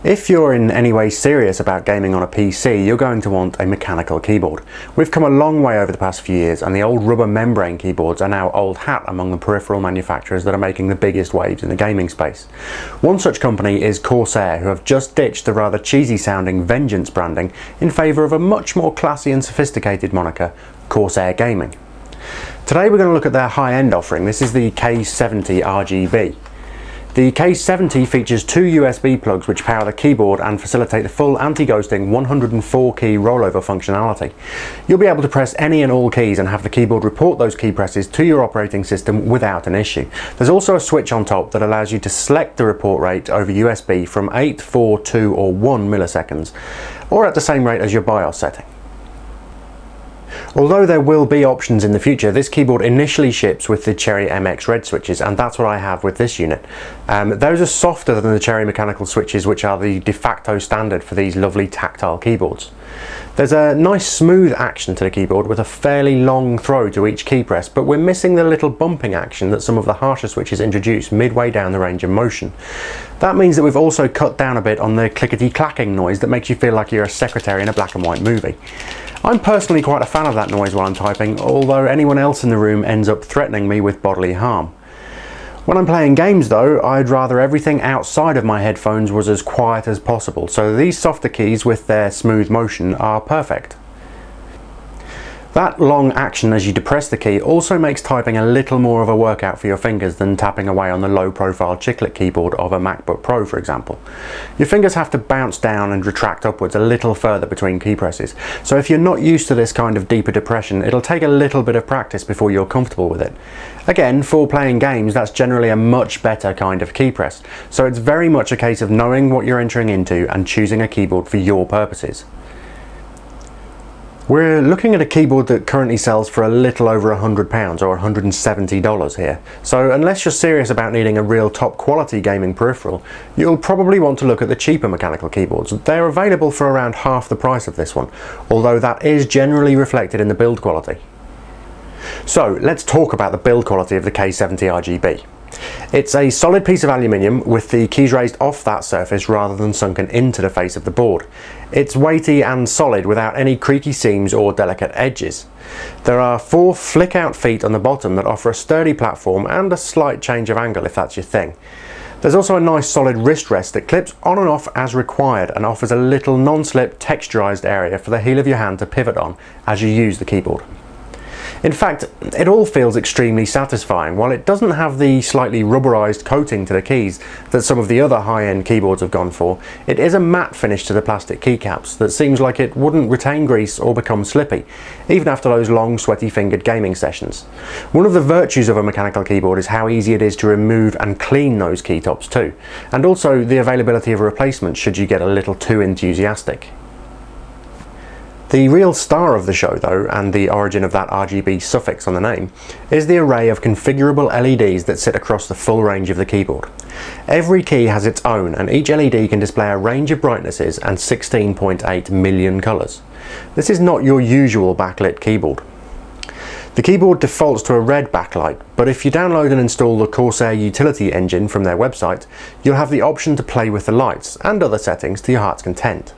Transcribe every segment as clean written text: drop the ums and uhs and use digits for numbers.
If you're in any way serious about gaming on a PC, you're going to want a mechanical keyboard. We've come a long way over the past few years, and the old rubber membrane keyboards are now old hat among the peripheral manufacturers that are making the biggest waves in the gaming space. One such company is Corsair, who have just ditched the rather cheesy sounding Vengeance branding in favour of a much more classy and sophisticated moniker, Corsair Gaming. Today we're going to look at their high-end offering. This is the K70 RGB. The K70 features two USB plugs which power the keyboard and facilitate the full anti-ghosting 104 key rollover functionality. You'll be able to press any and all keys and have the keyboard report those key presses to your operating system without an issue. There's also a switch on top that allows you to select the report rate over USB from 8, 4, 2 or 1 milliseconds, or at the same rate as your BIOS setting. Although there will be options in the future, this keyboard initially ships with the Cherry MX Red switches, and that's what I have with this unit. Those are softer than the Cherry mechanical switches, which are the de facto standard for these lovely tactile keyboards. There's a nice smooth action to the keyboard with a fairly long throw to each key press, but we're missing the little bumping action that some of the harsher switches introduce midway down the range of motion. That means that we've also cut down a bit on the clickety-clacking noise that makes you feel like you're a secretary in a black and white movie. I'm personally quite a fan of that noise while I'm typing, although anyone else in the room ends up threatening me with bodily harm. When I'm playing games though, I'd rather everything outside of my headphones was as quiet as possible, so these softer keys with their smooth motion are perfect. That long action as you depress the key also makes typing a little more of a workout for your fingers than tapping away on the low-profile chiclet keyboard of a MacBook Pro, for example. Your fingers have to bounce down and retract upwards a little further between key presses, so if you're not used to this kind of deeper depression, it'll take a little bit of practice before you're comfortable with it. Again, for playing games, that's generally a much better kind of key press, so it's very much a case of knowing what you're entering into and choosing a keyboard for your purposes. We're looking at a keyboard that currently sells for a little over £100 or $170 here, so unless you're serious about needing a real top quality gaming peripheral, you'll probably want to look at the cheaper mechanical keyboards. They're available for around half the price of this one, although that is generally reflected in the build quality. So let's talk about the build quality of the K70 RGB. It's a solid piece of aluminium with the keys raised off that surface rather than sunken into the face of the board. It's weighty and solid without any creaky seams or delicate edges. There are 4 flick out feet on the bottom that offer a sturdy platform and a slight change of angle if that's your thing. There's also a nice solid wrist rest that clips on and off as required and offers a little non-slip texturized area for the heel of your hand to pivot on as you use the keyboard. In fact, it all feels extremely satisfying. While it doesn't have the slightly rubberized coating to the keys that some of the other high-end keyboards have gone for, it is a matte finish to the plastic keycaps that seems like it wouldn't retain grease or become slippy, even after those long, sweaty-fingered gaming sessions. One of the virtues of a mechanical keyboard is how easy it is to remove and clean those keytops too, and also the availability of a replacement should you get a little too enthusiastic. The real star of the show though, and the origin of that RGB suffix on the name, is the array of configurable LEDs that sit across the full range of the keyboard. Every key has its own, and each LED can display a range of brightnesses and 16.8 million colours. This is not your usual backlit keyboard. The keyboard defaults to a red backlight, but if you download and install the Corsair utility engine from their website, you'll have the option to play with the lights and other settings to your heart's content.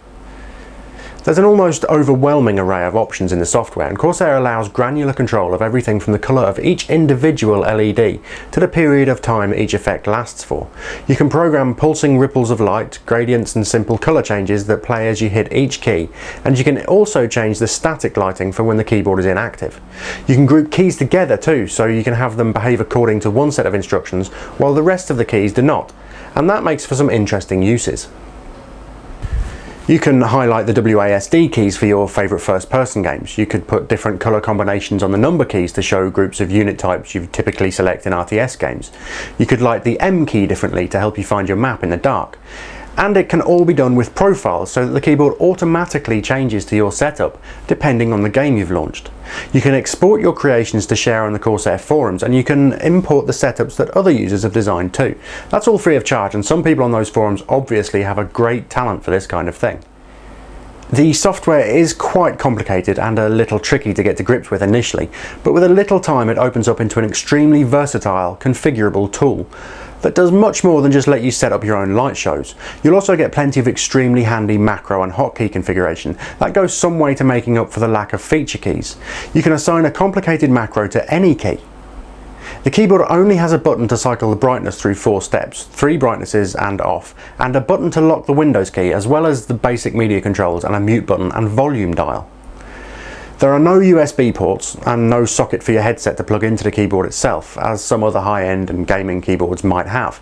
There's an almost overwhelming array of options in the software, and Corsair allows granular control of everything from the colour of each individual LED to the period of time each effect lasts for. You can program pulsing ripples of light, gradients and simple colour changes that play as you hit each key, and you can also change the static lighting for when the keyboard is inactive. You can group keys together too, so you can have them behave according to one set of instructions while the rest of the keys do not, and that makes for some interesting uses. You can highlight the WASD keys for your favourite first-person games. You could put different colour combinations on the number keys to show groups of unit types you typically select in RTS games. You could light the M key differently to help you find your map in the dark. And it can all be done with profiles so that the keyboard automatically changes to your setup depending on the game you've launched. You can export your creations to share on the Corsair forums, and you can import the setups that other users have designed too. That's all free of charge, and some people on those forums obviously have a great talent for this kind of thing. The software is quite complicated and a little tricky to get to grips with initially, but with a little time it opens up into an extremely versatile, configurable tool. that does much more than just let you set up your own light shows. You'll also get plenty of extremely handy macro and hotkey configuration that goes some way to making up for the lack of feature keys. You can assign a complicated macro to any key. The keyboard only has a button to cycle the brightness through 4 steps, 3 brightnesses and off, and a button to lock the Windows key, as well as the basic media controls and a mute button and volume dial. There are no USB ports and no socket for your headset to plug into the keyboard itself, as some other high-end and gaming keyboards might have.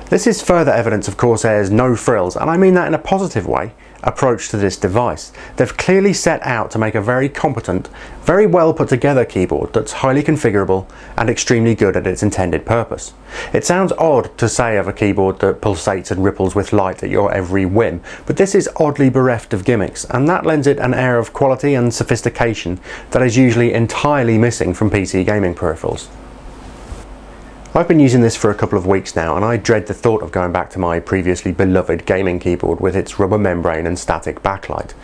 This is further evidence of Corsair's no frills, and I mean that in a positive way, approach to this device. They've clearly set out to make a very competent, very well put together keyboard that's highly configurable and extremely good at its intended purpose. It sounds odd to say of a keyboard that pulsates and ripples with light at your every whim, but this is oddly bereft of gimmicks, and that lends it an air of quality and sophistication that is usually entirely missing from PC gaming peripherals. I've been using this for a couple of weeks now, and I dread the thought of going back to my previously beloved gaming keyboard with its rubber membrane and static backlight.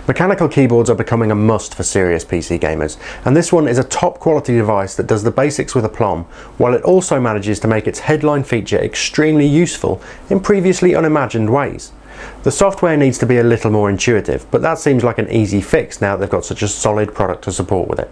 Mechanical keyboards are becoming a must for serious PC gamers, and this one is a top quality device that does the basics with aplomb, while it also manages to make its headline feature extremely useful in previously unimagined ways. The software needs to be a little more intuitive, but that seems like an easy fix now they've got such a solid product to support with it.